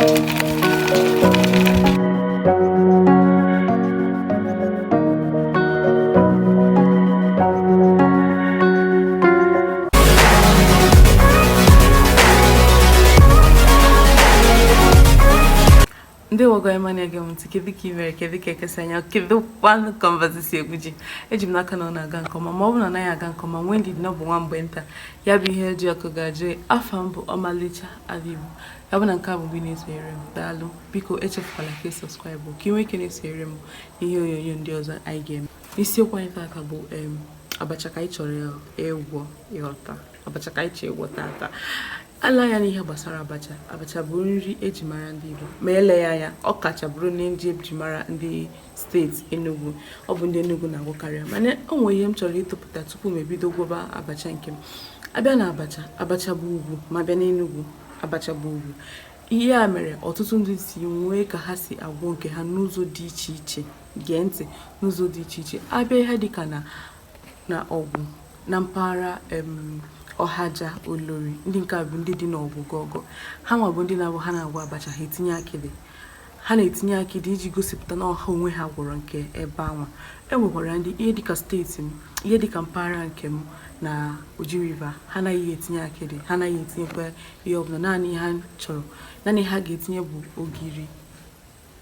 Ndị wago emanya gị ntị kedu ka imere kedu ka ekesa anya kedu kwanụ conversation egwuji eji m n'aka na ọ na-aga nke ọma ma ọ bụ na anaghị aga nke ọma nwee ndị bụ nwa mgbe nta ya bụ ihe eji ọkụ ga-ajụ afa m bụ ọmalịcha Adigbo ya bụ na nke a bụ mgbe na-esonyere m daalụ biko echefukwala ka sọskraịbụ ka ị nwee ike na-esonyere m ihe onyonyo ndị ọzọ anyị ga-eme isiokwu anyị tata bụ abacha ka anyị chọrọ ịgwọ ịghọta abacha ka anyị chọrọ ịgwọ tata ala ya n'ihe gbasara abacha bụ nri eji mara ndị Igbo ma eleghị anya ọ kacha bụrụ na ndị eji mara ndị steeti Enugu ọ bụ ndị Enugu na-agwọkarị mana o nwere ihe m chọrọ ịtụpụta tupu m ebido gwọba abacha nke m abịa na abacha bụ ugwu ma bịa n'Enugu abacha bụ ugwu ihe a mere ọtụtụ ndị si nwee ka ha si agwọ nke ha n'ụzọ dị iche iche gee ntị n'ụzọ dị iche iche abịa ihe dịka na ọgwụ na mpaghara Ọhaja Olori ndị nke a bụ ndị dị n'Ọgwụgọgọ ha nwa bụ ndị na-abụ ha na-agwa abacha ha etinye akịdị ha na-etinye akịdị iji gosipụta na ọha onwe ha gwọrọ nke ebe anwa enwekwara ndị ihe dịka steeti m ihe dịka mpaghara nke m na Oji River ha anaghị etinye akịdị ha anaghị etinyekwa ihe ọbụla naanị ha chọrọ naanị ha ga-etinye bụ ogiri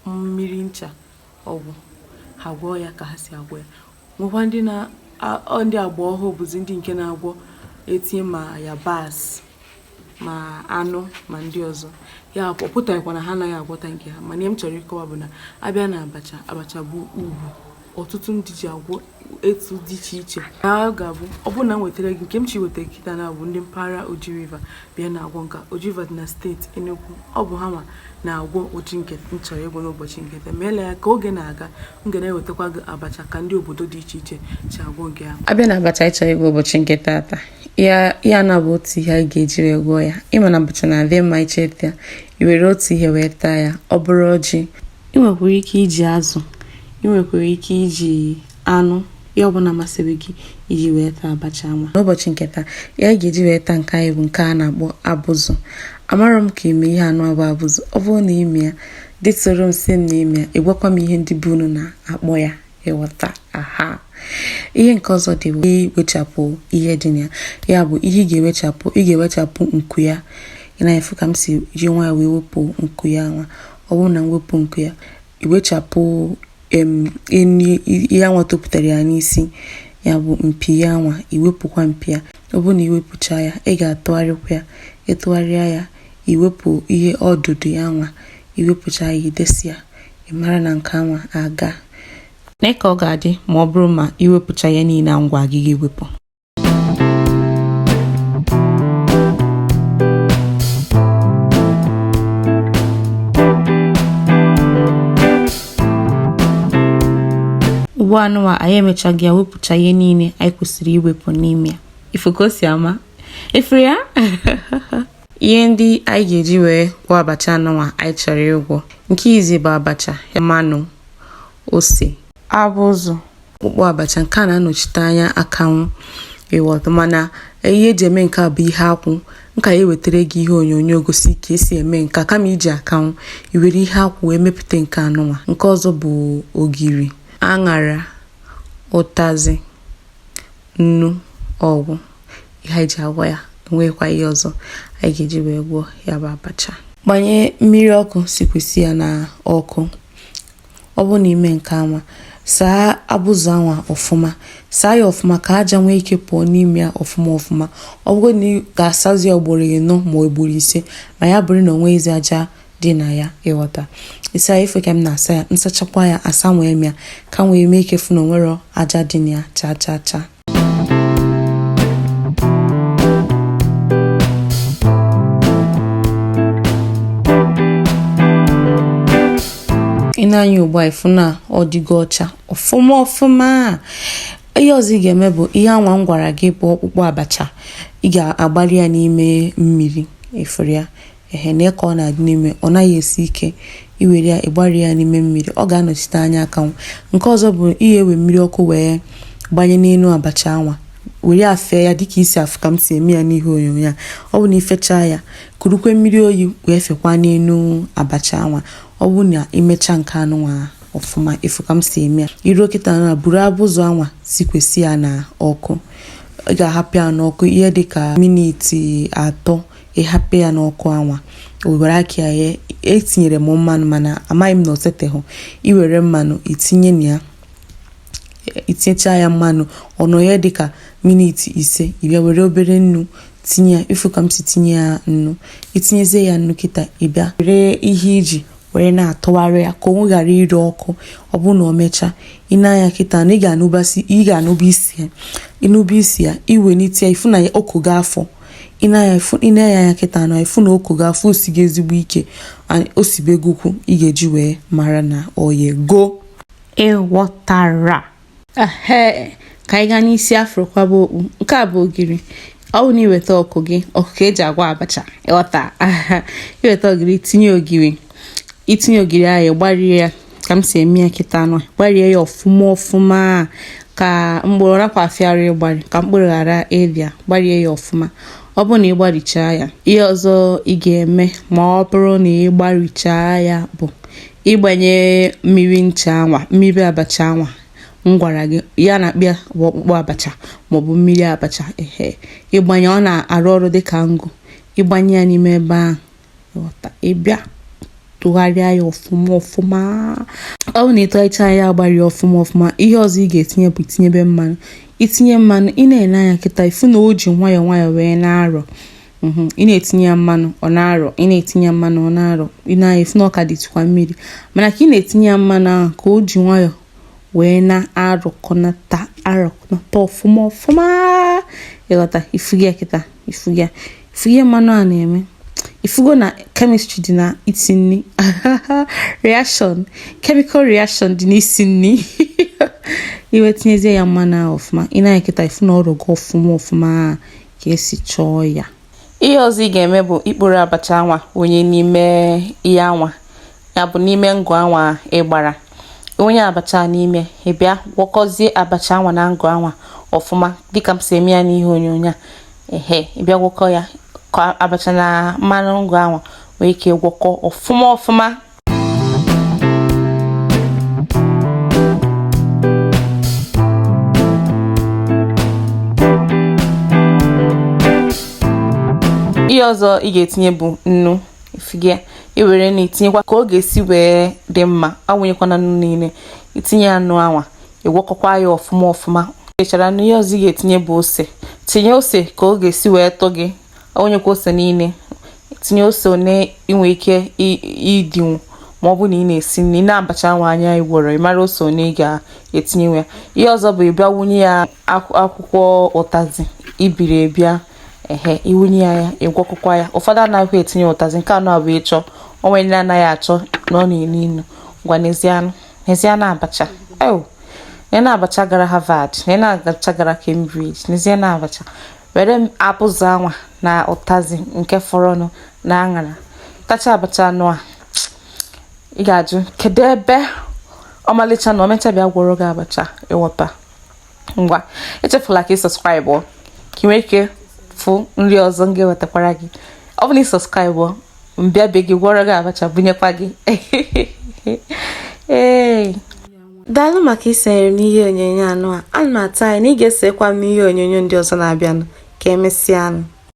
mmiri ncha ọgwụ ha gwọọ ya ka ha si agwọ ya nwekwa ndị agba ọhụụ bụzi ndị nke na-agwọ etinye ma yabasị ma anụ ma ndị ọzọ ya pụtaghịkwa na ha anaghị agwọta nke ha mana ihe m chọrọ ịkọwa bụ na abịa na abacha bụ ugwu ọtụtụ ndị ji agwọ etu dị iche iche a ga-abụ ọ bụrụ na m wetara gị nke m chi wetara kịta na bụ ndị mpaghara Oji River bịa na-agwọ nka Oji River dị na steeti Enugu ọ bụ ha ma na-agwọ ụdị nke m chọrọ ịgwọ n'ụbọchị nketa ma ele ya ka oge na-aga m ga na-ewetakwa gị abacha ka ndị obodo dị iche iche chi agwọ nke ha abịa na abacha ị chọrọ ịgwọ ụbọchị nketa taa ya na bụ otu ihe anyị ga-eji wee gwọọ ya ịma na abacha na-adị mma icheta ya i were otu ihe wee taa ya ọ bụrụ ọjị ị nwekwara ike iji azụ ị nwekwara ike iji anụ ihe ọbụla masịrị gị iji wee taa abacha nwa n'ụbọchị nketa ya ga-eji wee taa nke anyị bụ nke a na-akpọ abụzụ amara m ka ime ihe anụ abụ abụzụ ọ bụrụ na ime ya dịtụrụ m si m na ime ya ịgwakwa m ihe ndị bụ unu na-akpọ ya ịghọta aha ihe nke ọzọ dị bụ iwechapụ ihe dị na ya bụ ihe ị ga-ewechapụ nku ya ị na-efu ka m si ji nwa ya wee wepụ nku ya nwa ọ bụrụ na m wepụ nku ya iwechapụ ihe anwa topụtara ya n'isi ya bụ mpi ya nwa iwepụkwa mpi ya ọ bụrụ na iwepụcha ya ị ga-atụgharịkwa ya ịtụgharịa ya iwepụ ihe ọdụdụ ya nwa iwepụcha ya idesi ya ị mara na nke anwa aga na ka ọ ga-adị ma ọ bụrụ ma iwepụcha ya niile ngwa gị ga-ewepụ ugbu anụwa anyị emechaghị ya wepụcha ihe niile anyị kwesịrị iwepụ n'ime ya ifu ka o si ama ifuru ya ihe ndị anyị ga-eji wee gwọ abacha anụwa anyị chọrọ ịgwọ nke izi bụ abacha mmanụ ose abụzụ ọkpụkpụ abacha nke a na-anọchite anya akanwụ ịghọta mana ihe eji eme nke a bụ ihe akwụ nka ya wetara gị ihe onyonyo gosi ka esi eme nka kama iji akanwụ iwere ihe akwụ wee mepụta nke anụnwa nke ọzọ bụ ogiri aṅara ụtazị nnu ọgwụ ihe anyị ji agwọ ya enweghịkwa ihe ọzọ anyị ga-eji wee gwọọ ya bụ abacha gbanye mmiri ọkụ sikwesị ya na ọkụ ọ bụ n'ime nke anwa saa abụzụ anwa ọfụma saa ya ọfụma ka aja nwee ike pụọ n'ime ya ọfụma ọ bụrụ na ị ga-asazi ugboro 4 ma ugboro 5 ma ya bụrụ na onweghịzi aja dị na ya ịghọta ịsa ife ka m na-asa ya nsachakwa ya asa nwee m ya ka nwee mee ike fụ na onwere aja dị na ya cha ị na-anya ugbu a ifu na ọ dịgo ọcha ọfụma ihe ọzọ ị ga-eme bụ ihe anwa m gwara gị bụ ọkpụkpụ abacha ị ga-agbalị ya n'ime mmiri ifuru ya na ka ọ na-adị n'ime ọ naghị esi ike iwere ya ịgbari ya n'ime mmiri ọ ga-anọchite anya akanwụ nke ọzọ bụ ihe ewe mmiri ọkụ wee gbanye n'elu abacha anwa were afe ya dịka isi afụ ka m si eme ya n'ihe onyonyo. Ọ bụ na ifecha ya kurukwe mmiri oyi wee fekwa n'elu abacha anwa. Ọ bụ na imecha nke anụ nwa ọfụma ifu ka m si eme ya. Iruo kịta na buru abụzụ anwa sikwesi ya na ọkụ. Ị ga-ahapụ ya n'ọkụ ihe dịka miniti 3 ịhapụ ya n'ọkụ anwa. O were aka ya etinyere m mmanụ mana amaghị m na oseteghụ. I were mmanụ itinye na ya. Itinyecha ya mmanụ ọnọ ya dịka miniti 5 ịbịa were obere nnu tinye ya ifu ka m si tinye ya nnu. Itinyezie ya nnu kịta ịbịa were ihe iji were na-atụgharị ya ka o ghara ire ọkụ. Ọ bụ na o mecha ịna-anya kịta na ị ga-anụba isi ya. Ịnụba isi ya iwenite ya ifu na ya okogo afọ. Ịna-anya ya kịta na ifu na okogo afọ osigo ezigbo ike osibegokwu ị ga-eji wee mara na oye go. Ịghọtara. Ka anyị gaa n'isi afro kwaba okpu. Nke a bụ ogiri. Ọ bụ na iweta ọkụ gị, ọkụ ka eji agwa abacha. Ịghọta. Iweta ogiri itinye ogiri ahụ gbarie ya ka m si eme ya kịta anọ. Gbarie ya ọfụma ka mkpụrụ rapafịara ịgbari ka mkpụrụ ghara ịbịa. Gbarie ya ọfụma. Ọ bụ na ịgbarichaa ya, ihe ọzọ ị ga-eme ma ọ bụrụ na ịgbarichaa ya bụ ịgbanye mmiri abacha anwa m gwara gị ya na-akpịa ọkpụkpụ abacha maọbụ mmiri abacha. Ịgbanye ọ na-arụ ọrụ dịka ngụ. Ịgbanye ya n'ime ebe ahụ ịbịa tụgharịa ya ọfụma. Ọ bụ na ịtọgharịcha ya agbari ọfụma ihe ọzọ ị ga-etinye bụ itinyebe mmanụ. Itinye mmanụ ị na-ele anya kịta ifu na o ji nwayọọ wee na-arọ. Ị na-etinye ya mmanụ ọ na-arọ. Ị na-etinye ya mmanụ ọ na-arọ. Ị na-efu na ọka dịtụkwa mmiri mana ka ị na-etinye ya mmanụ ahụ ka o ji nwayọọ wee na-arọkọnata ọfụma. Ịghọta. Ifugi ya kịta ifugi mmanụ a na-eme. Ifugo na chemistry dị na isi nri. Chemical reaction dị n'isi nri. Iwe tinyezie ya mmanụ ahụ ọfụma. Ị na-anya kịta ifu na ọrọgo ọfụma ka esi chọọ ya. Ihe ọzọ ị ga-eme bụ ikporo abacha anwa onye n'ime ihe anwa ya bụ n'ime ngụ anwa ịgbara. Onye abacha n'ime ịbịa gwọkọzie abacha anwa na ngụ anwa ọfụma dịka m si eme ya n'ihe onyonyo a. Ịbịa gwọkọ ya ka abacha na mmanụ ngụ anwa wee ike gwọkọ ọfụma. Ihe ọzọ ị ga-etinye bụ nnu. Ifiga iwere na itinyekwa ka ọ ga-esi wee dị mma. Awụnyekwana nnu niile. Itinye ya nnu anwa ịgwọkọkwa ya ọfụma. Echara na ihe ọzọ ị ga-etinye bụ ose. Tinye ose ka ọ ga-esi wee tọ gị. Awụnyekwa ose niile. Tinye ose one inwe ike ịdịnwu ma ọ bụ na ị na-esi nri na-abacha anwa anya igworo ịmara ose one ị ga-etinye ya. Ihe ọzọ bụ ịbịa wunye ya akwụkwọ ụtazị ibiri ebịa. Iwunye ya ịgwọkọkwa ya. Ụfọdụ anaghị etinye ụtazị nke anọ abụ ịchọ. Onwe ndị anaghị achọ na ọ na-enu inu. Ngwa n'ezianụ abacha. Na-abacha gara Harvard, na-abacha gara Cambridge, n'ezianụ abacha. Were abụzụ anwa na ụtazị nke fọrọnụ na aṅara. Tacha abacha anụ a. Ị ga-ajụ kedu ebe ọmalịcha na omechabịa gwọrọ gị abacha ịwọta. Ngwa echefula ka ị subscribe ka ị nwee ike fụ nri ọzọ m ga-ewetakwara gị. Ọ bụ na ị subscribe mbịa be gị gwọrọ gị abacha bunyekwa gị. Daalụ maka isonyere m n'ihe onyonyo anụ a. Ana m atụ anya na ị ga-esekwa m n'ihe onyonyo ndị ọzọ na-abịanụ. Ka emesịanụ.